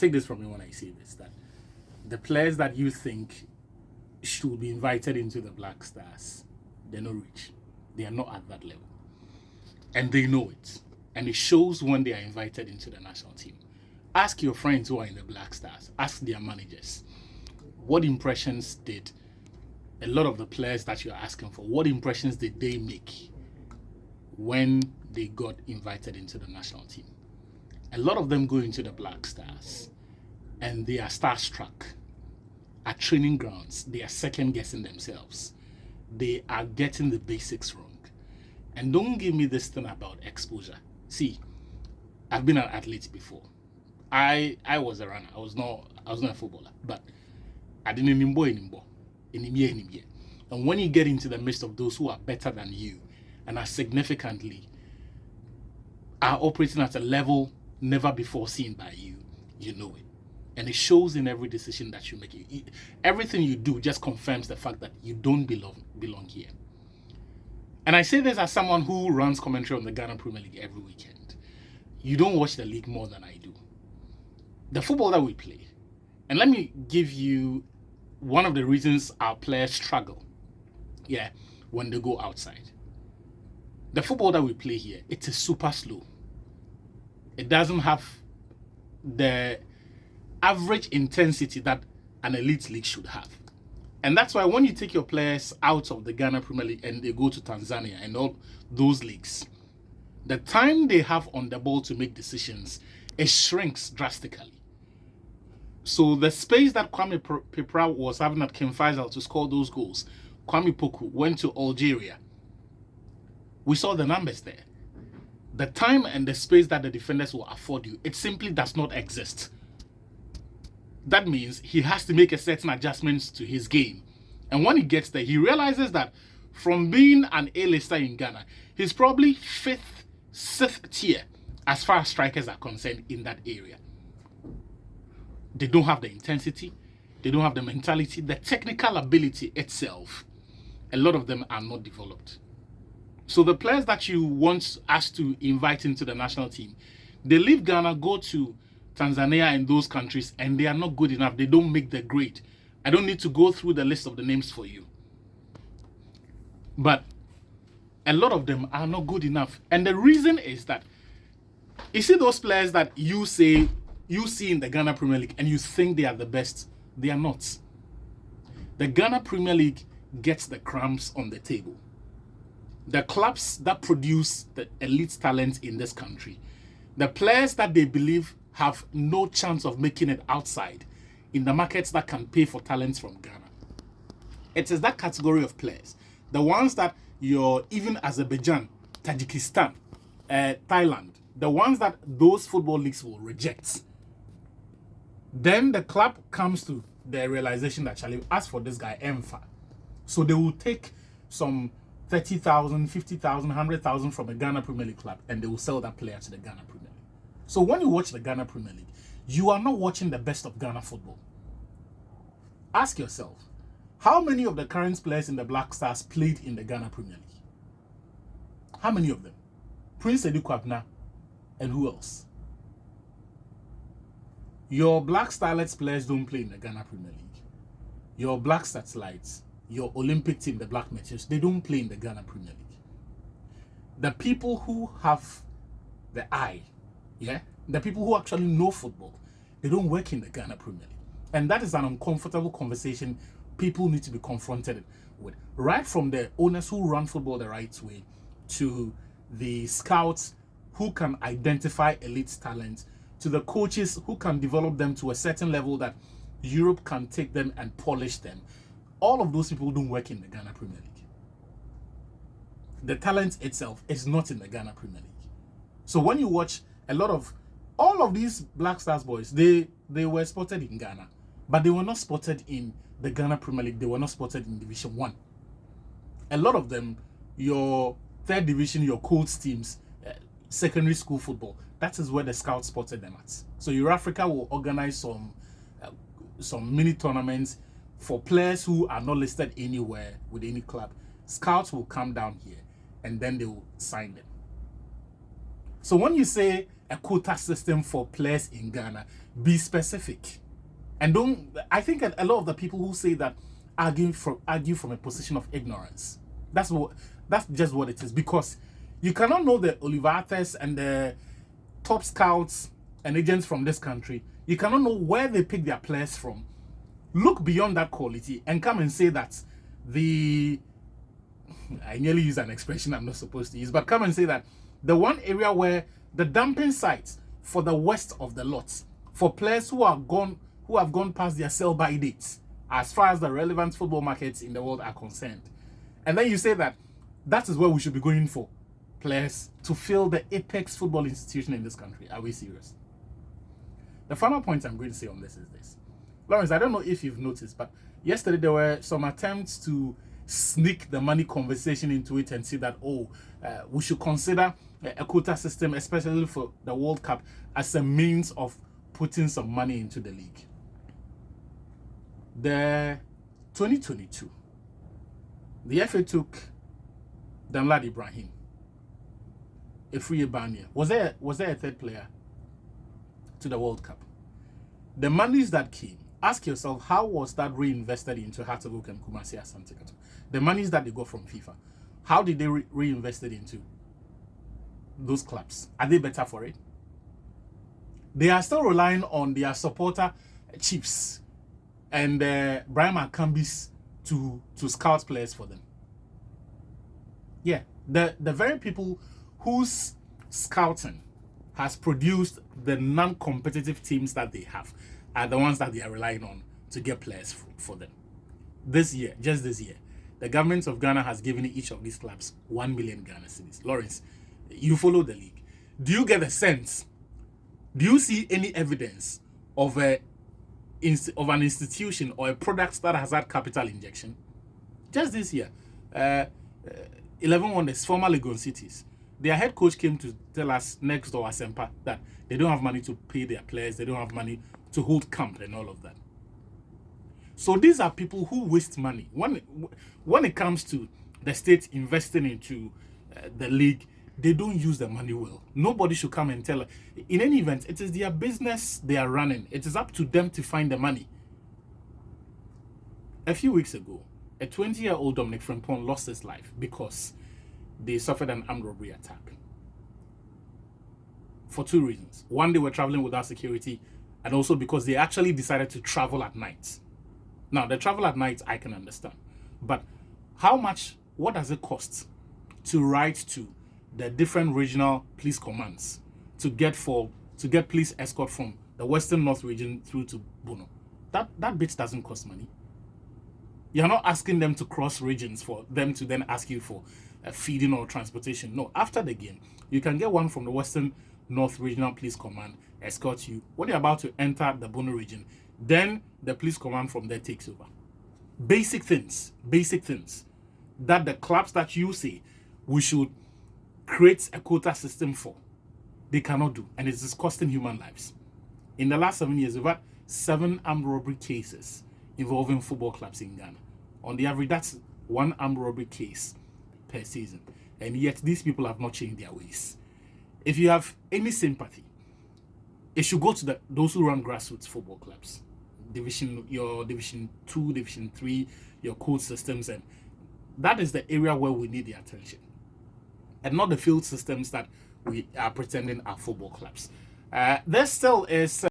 take this from me when I say this, that the players that you think should be invited into the Black Stars, they're not rich. They are not at that level. And they know it. And it shows when they are invited into the national team. Ask your friends who are in the Black Stars. Ask their managers. What impressions did a lot of the players that you're asking for, what impressions did they make when they got invited into the national team? A lot of them go into the Black Stars and they are starstruck. At training grounds, they are second guessing themselves. They are getting the basics wrong. And don't give me this thing about exposure. See, I've been an athlete before. I was a runner. I was not a footballer, but I didn't anymore. And when you get into the midst of those who are better than you and are significantly are operating at a level never before seen by you, you know it. And it shows in every decision that you make. Everything you do just confirms the fact that you don't belong here. And I say this as someone who runs commentary on the Ghana Premier League every weekend. You don't watch the league more than I do. The football that we play, and let me give you one of the reasons our players struggle, when they go outside. The football that we play here, it is super slow. It doesn't have the average intensity that an elite league should have. And that's why when you take your players out of the Ghana Premier League and they go to Tanzania and all those leagues, the time they have on the ball to make decisions, it shrinks drastically. So the space that Kwame Pepra was having at King Faisal to score those goals, Kwame Poku went to Algeria. We saw the numbers there. The time and the space that the defenders will afford you, it simply does not exist. That means he has to make a certain adjustments to his game. And when he gets there, he realizes that from being an A-lister in Ghana, he's probably 5th, 6th tier as far as strikers are concerned in that area. They don't have the intensity, they don't have the mentality, the technical ability itself. A lot of them are not developed. So the players that you want us to invite into the national team, they leave Ghana, go to Tanzania and those countries, and they are not good enough. They don't make the grade. I don't need to go through the list of the names for you. But a lot of them are not good enough. And the reason is that, you see those players that you see in the Ghana Premier League and you think they are the best, they are not. The Ghana Premier League gets the crumbs on the table. The clubs that produce the elite talent in this country, the players that they believe have no chance of making it outside in the markets that can pay for talents from Ghana. It is that category of players. The ones that even Azerbaijan, Tajikistan, Thailand, the ones that those football leagues will reject. Then the club comes to the realization that, Charlie, ask for this guy, Emfa. So they will take some 30,000, 50,000, 100,000 from a Ghana Premier League club and they will sell that player to the Ghana Premier League. So when you watch the Ghana Premier League, you are not watching the best of Ghana football. Ask yourself, how many of the current players in the Black Stars played in the Ghana Premier League? How many of them? Prince Edu Kwabna and who else? Your Black Starlets players don't play in the Ghana Premier League. Your Black Satellites, your Olympic team, the Black Meteors, they don't play in the Ghana Premier League. The people who have the eye, the people who actually know football, they don't work in the Ghana Premier League. And that is an uncomfortable conversation people need to be confronted with. Right from the owners who run football the right way to the scouts who can identify elite talent, to the coaches who can develop them to a certain level that Europe can take them and polish them. All of those people don't work in the Ghana Premier League. The talent itself is not in the Ghana Premier League. So when you watch all of these Black Stars boys, they were spotted in Ghana, but they were not spotted in the Ghana Premier League. They were not spotted in Division 1. A lot of them, your third division, your Colts teams, secondary school football, that is where the scouts spotted them at. So Eurafrica will organize some mini tournaments for players who are not listed anywhere with any club. Scouts will come down here and then they will sign them. So when you say a quota system for players in Ghana, be specific. And I think a lot of the people who say that argue from a position of ignorance. That's just what it is, because you cannot know the Olivares and the top scouts and agents from this country. You cannot know where they pick their players from. Look beyond that quality and come and say that I nearly use an expression I'm not supposed to use, but come and say that the one area where the dumping sites for the west of the lot for players who have gone past their sell-by dates as far as the relevant football markets in the world are concerned, and then you say that is where we should be going for players to fill the apex football institution in this country. Are we serious? The final point I'm going to say on this is this. Lawrence, I don't know if you've noticed, but yesterday there were some attempts to sneak the money conversation into it and say that, we should consider a quota system, especially for the World Cup, as a means of putting some money into the league. The 2022, the FA took Danlad Ibrahim, Efriye Banya. Was there a third player to the World Cup? The monies that came, ask yourself, how was that reinvested into Hearts of Oak and Kumasi Asante Kotoko? The monies that they got from FIFA, how did they reinvest it into those clubs? Are they better for it? They are still relying on their supporter chiefs and Brian Makambis to scout players for them. Yeah, the very people whose scouting has produced the non-competitive teams that they have are the ones that they are relying on to get players for them. This year, just this year, the government of Ghana has given each of these clubs 1 million Ghana cedis. Lawrence, you follow the league. Do you get a sense? Do you see any evidence of an institution or a product that has had capital injection? Just this year, 11 Wonders, former Legon Cities, their head coach came to tell us next door Asempa that they don't have money to pay their players, they don't have money to hold camp and all of that. So these are people who waste money. When it comes to the state investing into the league, they don't use the money well. Nobody should come and tell. In any event, it is their business they are running. It is up to them to find the money. A few weeks ago, a 20-year-old Dominic Frimpong lost his life because they suffered an armed robbery attack. For two reasons. One, they were traveling without security, and also because they actually decided to travel at night. Now, the travel at night, I can understand. But what does it cost to write to the different regional police commands to get police escort from the Western North region through to Bono? That bit doesn't cost money. You're not asking them to cross regions for them to then ask you for feeding or transportation. No, after the game, you can get one from the Western North Regional Police Command, escort you. When you're about to enter the Bono region, then the police command from there takes over. Basic things that the clubs that you say we should create a quota system for, they cannot do, and it's costing human lives. In the last 7 years, we've had 7 armed robbery cases involving football clubs in Ghana. On the average, that's 1 armed robbery case per season, and yet these people have not changed their ways. If you have any sympathy, it should go to those who run grassroots football clubs, your Division 2, Division 3, your code systems, and that is the area where we need the attention, and not the field systems that we are pretending are football clubs. There still is